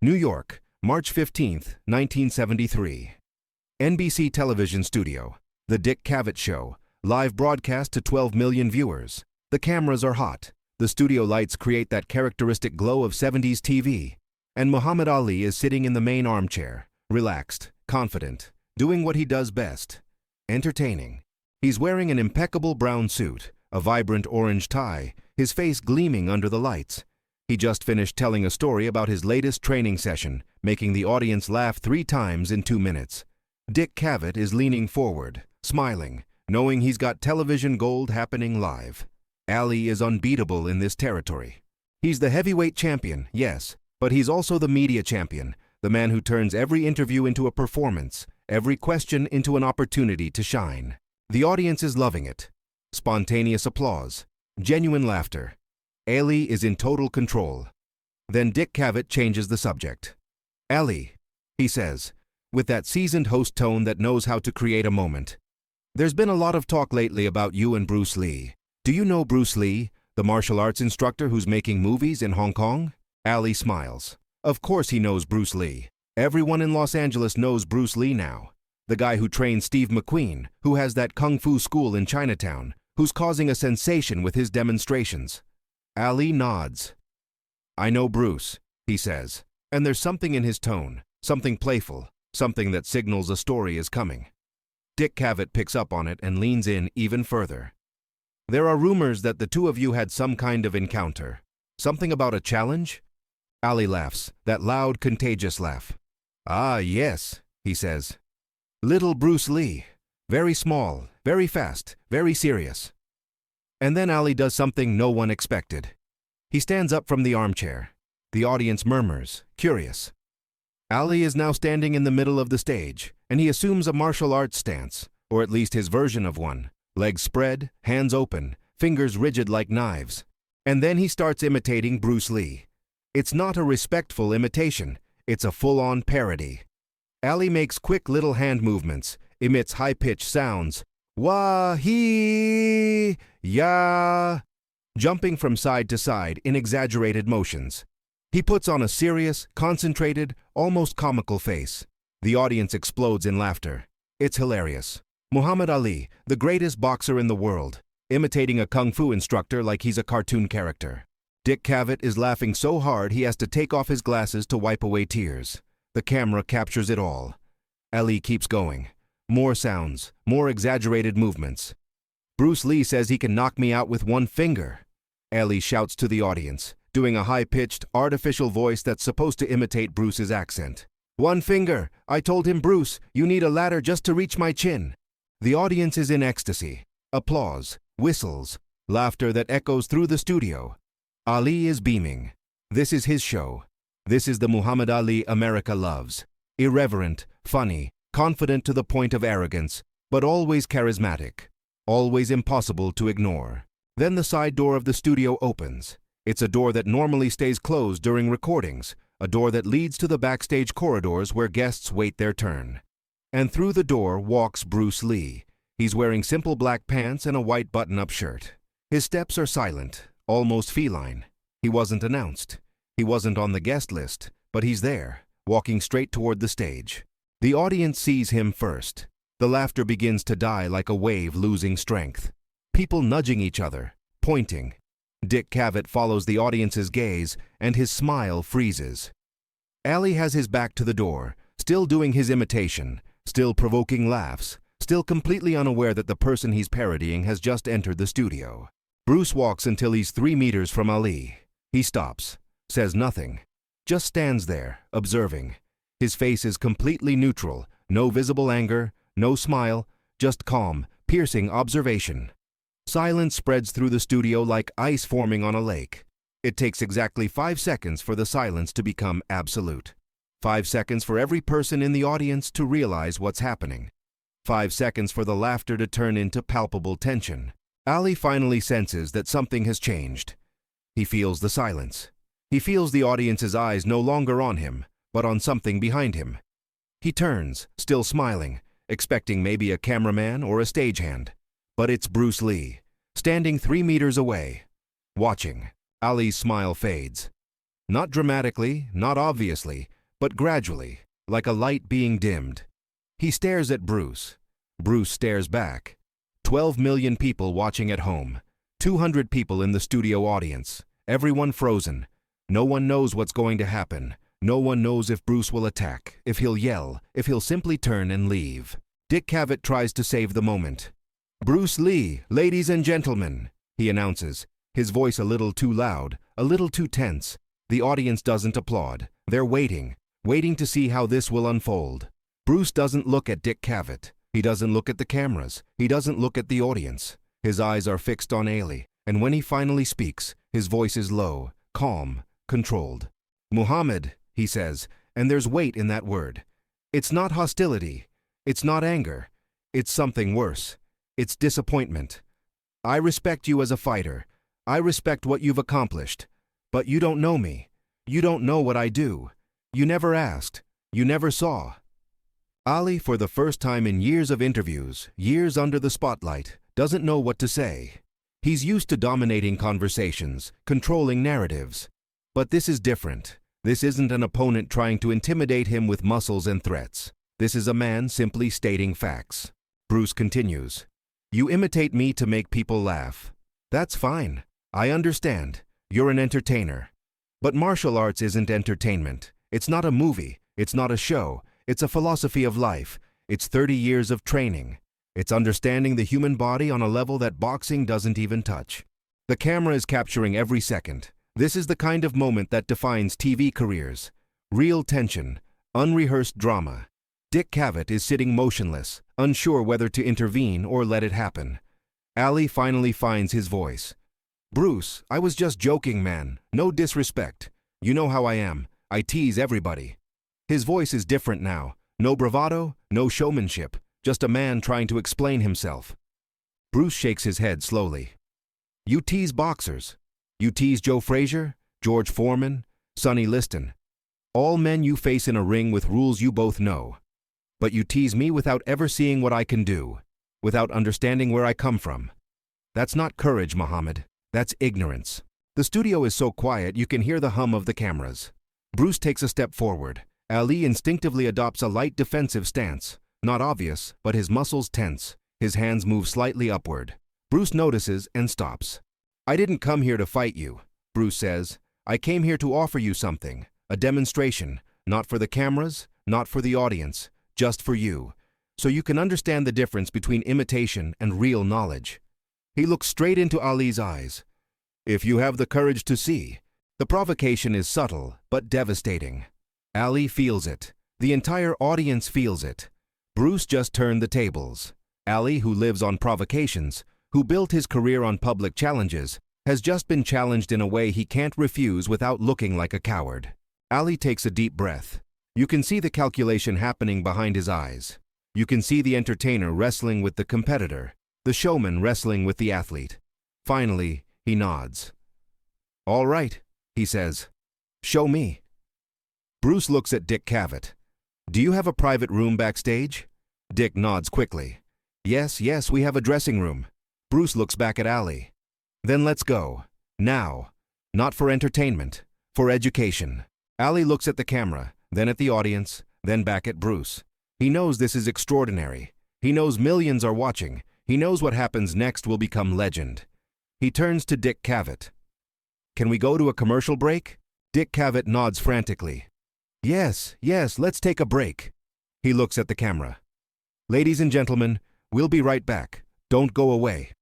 New York, March 15th, 1973. NBC television studio. The Dick Cavett Show. Live broadcast to 12 million viewers. The cameras are hot. The studio lights create that characteristic glow of 70s TV. And Muhammad Ali is sitting in the main armchair, relaxed, confident, doing what he does best. Entertaining. He's wearing an impeccable brown suit, a vibrant orange tie, his face gleaming under the lights. He just finished telling a story about his latest training session, making the audience laugh 3 times in 2 minutes. Dick Cavett is leaning forward, smiling, knowing he's got television gold happening live. Ali is unbeatable in this territory. He's the heavyweight champion, yes, but he's also the media champion, the man who turns every interview into a performance, every question into an opportunity to shine. The audience is loving it. Spontaneous applause, genuine laughter. Ali is in total control. Then Dick Cavett changes the subject. Ali, he says, with that seasoned host tone that knows how to create a moment. There's been a lot of talk lately about you and Bruce Lee. Do you know Bruce Lee, the martial arts instructor who's making movies in Hong Kong? Ali smiles. Of course he knows Bruce Lee. Everyone in Los Angeles knows Bruce Lee now. The guy who trained Steve McQueen, who has that kung fu school in Chinatown, who's causing a sensation with his demonstrations. Ali nods. I know Bruce, he says, and there's something in his tone, something playful, something that signals a story is coming. Dick Cavett picks up on it and leans in even further. There are rumors that the two of you had some kind of encounter. Something about a challenge? Ali laughs, that loud, contagious laugh. Ah, yes, he says. Little Bruce Lee. Very small, very fast, very serious. And then Ali does something no one expected. He stands up from the armchair. The audience murmurs, curious. Ali is now standing in the middle of the stage, and he assumes a martial arts stance, or at least his version of one. Legs spread, hands open, fingers rigid like knives. And then he starts imitating Bruce Lee. It's not a respectful imitation, it's a full-on parody. Ali makes quick little hand movements, emits high-pitched sounds, wah-hee-ya, jumping from side to side in exaggerated motions. He puts on a serious, concentrated, almost comical face. The audience explodes in laughter. It's hilarious. Muhammad Ali, the greatest boxer in the world, imitating a kung fu instructor like he's a cartoon character. Dick Cavett is laughing so hard he has to take off his glasses to wipe away tears. The camera captures it all. Ali keeps going. More sounds, more exaggerated movements. Bruce Lee says he can knock me out with one finger. Ali shouts to the audience, doing a high-pitched, artificial voice that's supposed to imitate Bruce's accent. One finger! I told him, Bruce, you need a ladder just to reach my chin. The audience is in ecstasy. Applause, whistles, laughter that echoes through the studio. Ali is beaming. This is his show. This is the Muhammad Ali America loves. Irreverent, funny, confident to the point of arrogance, but always charismatic. Always impossible to ignore. Then the side door of the studio opens. It's a door that normally stays closed during recordings, a door that leads to the backstage corridors where guests wait their turn. And through the door walks Bruce Lee. He's wearing simple black pants and a white button-up shirt. His steps are silent, almost feline. He wasn't announced. He wasn't on the guest list, but he's there, walking straight toward the stage. The audience sees him first. The laughter begins to die like a wave losing strength. People nudging each other, pointing. Dick Cavett follows the audience's gaze, and his smile freezes. Ali has his back to the door, still doing his imitation, still provoking laughs, still completely unaware that the person he's parodying has just entered the studio. Bruce walks until he's 3 meters from Ali. He stops, says nothing, just stands there, observing. His face is completely neutral, no visible anger, no smile, just calm, piercing observation. Silence spreads through the studio like ice forming on a lake. It takes exactly 5 seconds for the silence to become absolute. 5 seconds for every person in the audience to realize what's happening. 5 seconds for the laughter to turn into palpable tension. Ali finally senses that something has changed. He feels the silence. He feels the audience's eyes no longer on him, but on something behind him. He turns, still smiling, expecting maybe a cameraman or a stagehand. But it's Bruce Lee, standing 3 meters away, watching. Ali's smile fades. Not dramatically, not obviously, but gradually, like a light being dimmed. He stares at Bruce. Bruce stares back. 12 million people watching at home. 200 people in the studio audience. Everyone frozen. No one knows what's going to happen. No one knows if Bruce will attack, if he'll yell, if he'll simply turn and leave. Dick Cavett tries to save the moment. "Bruce Lee, ladies and gentlemen," he announces, his voice a little too loud, a little too tense. The audience doesn't applaud. They're waiting to see how this will unfold. Bruce doesn't look at Dick Cavett. He doesn't look at the cameras. He doesn't look at the audience. His eyes are fixed on Ali, and when he finally speaks, his voice is low, calm, controlled. "Muhammad," he says, and there's weight in that word. It's not hostility. It's not anger. It's something worse. It's disappointment. "I respect you as a fighter. I respect what you've accomplished. But you don't know me. You don't know what I do. You never asked. You never saw." Ali, for the first time in years of interviews, years under the spotlight, doesn't know what to say. He's used to dominating conversations, controlling narratives. But this is different. This isn't an opponent trying to intimidate him with muscles and threats. This is a man simply stating facts. Bruce continues, "You imitate me to make people laugh. That's fine. I understand. You're an entertainer. But martial arts isn't entertainment. It's not a movie. It's not a show. It's a philosophy of life. It's 30 years of training. It's understanding the human body on a level that boxing doesn't even touch." The camera is capturing every second. This is the kind of moment that defines TV careers. Real tension, unrehearsed drama. Dick Cavett is sitting motionless, unsure whether to intervene or let it happen. Ali finally finds his voice. "Bruce, I was just joking, man. No disrespect. You know how I am. I tease everybody." His voice is different now. No bravado, no showmanship. Just a man trying to explain himself. Bruce shakes his head slowly. "You tease boxers. You tease Joe Frazier, George Foreman, Sonny Liston. All men you face in a ring with rules you both know. But you tease me without ever seeing what I can do, without understanding where I come from. That's not courage, Muhammad. That's ignorance." The studio is so quiet you can hear the hum of the cameras. Bruce takes a step forward. Ali instinctively adopts a light defensive stance. Not obvious, but his muscles tense. His hands move slightly upward. Bruce notices and stops. "I didn't come here to fight you," Bruce says. "I came here to offer you something, a demonstration, not for the cameras, not for the audience, just for you, so you can understand the difference between imitation and real knowledge." He looks straight into Ali's eyes. "If you have the courage to see." The provocation is subtle, but devastating. Ali feels it. The entire audience feels it. Bruce just turned the tables. Ali, who lives on provocations, who built his career on public challenges, has just been challenged in a way he can't refuse without looking like a coward. Ali takes a deep breath. You can see the calculation happening behind his eyes. You can see the entertainer wrestling with the competitor, the showman wrestling with the athlete. Finally, he nods. "All right," he says. "Show me." Bruce looks at Dick Cavett. "Do you have a private room backstage?" Dick nods quickly. Yes, we have a dressing room." Bruce looks back at Ali. "Then let's go. Now. Not for entertainment. For education." Ali looks at the camera, then at the audience, then back at Bruce. He knows this is extraordinary. He knows millions are watching. He knows what happens next will become legend. He turns to Dick Cavett. "Can we go to a commercial break?" Dick Cavett nods frantically. Yes, let's take a break." He looks at the camera. "Ladies and gentlemen, we'll be right back. Don't go away."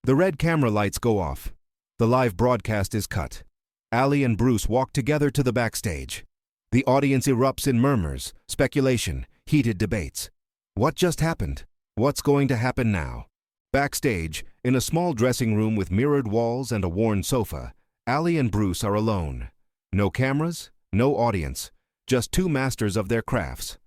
The red camera lights go off. The live broadcast is cut. Ali and Bruce walk together to the backstage. The audience erupts in murmurs, speculation, heated debates. What just happened? What's going to happen now? Backstage, in a small dressing room with mirrored walls and a worn sofa, Ali and Bruce are alone. No cameras, no audience, just two masters of their crafts.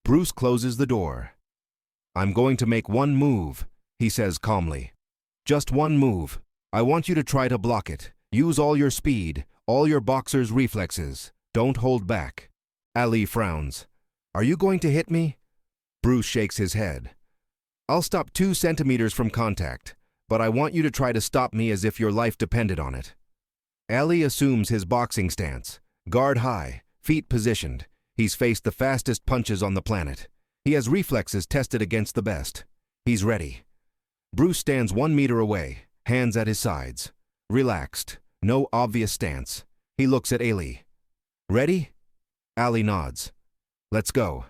Bruce closes the door. "I'm going to make one move," he says calmly. "Just one move. I want you to try to block it. Use all your speed, all your boxer's reflexes. Don't hold back." Ali frowns. "Are you going to hit me?" Bruce shakes his head. "I'll stop 2 centimeters from contact, but I want you to try to stop me as if your life depended on it." Ali assumes his boxing stance. Guard high, feet positioned. He's faced the fastest punches on the planet. He has reflexes tested against the best. He's ready. Bruce stands 1 meter away, hands at his sides. Relaxed, no obvious stance. He looks at Ali. Ready? Ali nods. Let's go.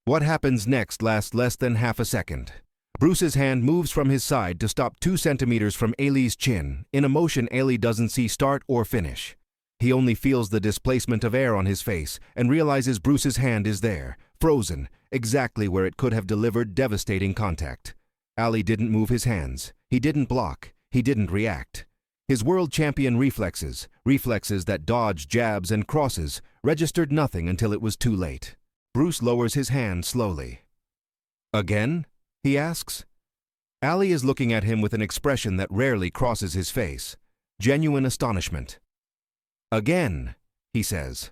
What happens next lasts less than half a second. Bruce's hand moves from his side to stop 2 centimeters from Ali's chin, in a motion Ali doesn't see start or finish. He only feels the displacement of air on his face and realizes Bruce's hand is there, frozen, exactly where it could have delivered devastating contact. Ali didn't move his hands. He didn't block. He didn't react. His world champion reflexes that dodge jabs and crosses, registered nothing until it was too late. Bruce lowers his hand slowly. Again? He asks. Ali is looking at him with an expression that rarely crosses his face. Genuine astonishment. Again, he says.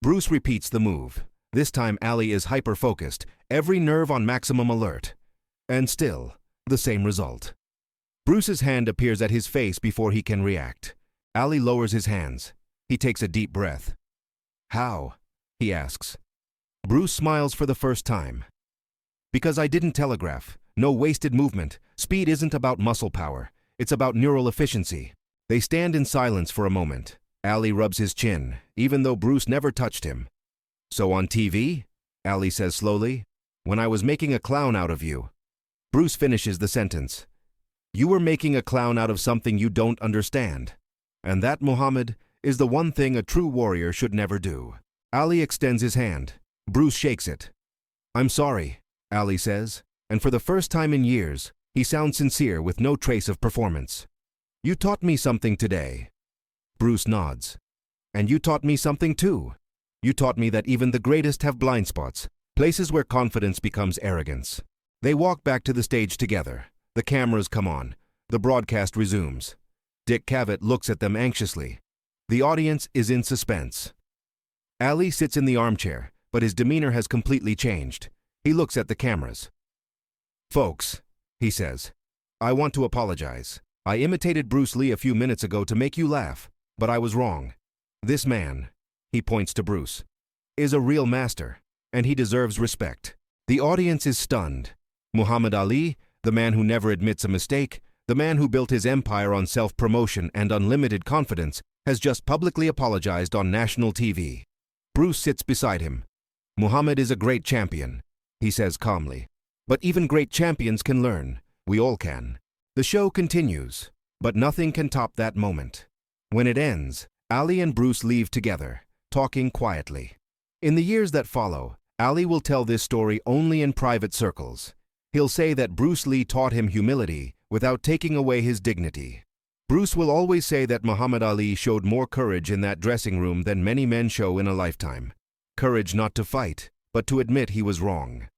Bruce repeats the move. This time Ali is hyper-focused, every nerve on maximum alert. And still, the same result. Bruce's hand appears at his face before he can react. Ali lowers his hands. He takes a deep breath. How? He asks. Bruce smiles for the first time. Because I didn't telegraph. No wasted movement. Speed isn't about muscle power. It's about neural efficiency. They stand in silence for a moment. Ali rubs his chin, even though Bruce never touched him. So on TV? Ali says slowly. When I was making a clown out of you. Bruce finishes the sentence. You were making a clown out of something you don't understand. And that, Muhammad, is the one thing a true warrior should never do. Ali extends his hand. Bruce shakes it. I'm sorry, Ali says, and for the first time in years, he sounds sincere with no trace of performance. You taught me something today. Bruce nods. And you taught me something too. You taught me that even the greatest have blind spots, places where confidence becomes arrogance. They walk back to the stage together. The cameras come on. The broadcast resumes. Dick Cavett looks at them anxiously. The audience is in suspense. Ali sits in the armchair, but his demeanor has completely changed. He looks at the cameras. Folks, he says, I want to apologize. I imitated Bruce Lee a few minutes ago to make you laugh, but I was wrong. This man, he points to Bruce, is a real master, and he deserves respect. The audience is stunned. Muhammad Ali, the man who never admits a mistake, the man who built his empire on self-promotion and unlimited confidence, has just publicly apologized on national TV. Bruce sits beside him. Muhammad is a great champion, he says calmly. But even great champions can learn. We all can. The show continues, but nothing can top that moment. When it ends, Ali and Bruce leave together, talking quietly. In the years that follow, Ali will tell this story only in private circles. He'll say that Bruce Lee taught him humility without taking away his dignity. Bruce will always say that Muhammad Ali showed more courage in that dressing room than many men show in a lifetime. Courage not to fight, but to admit he was wrong.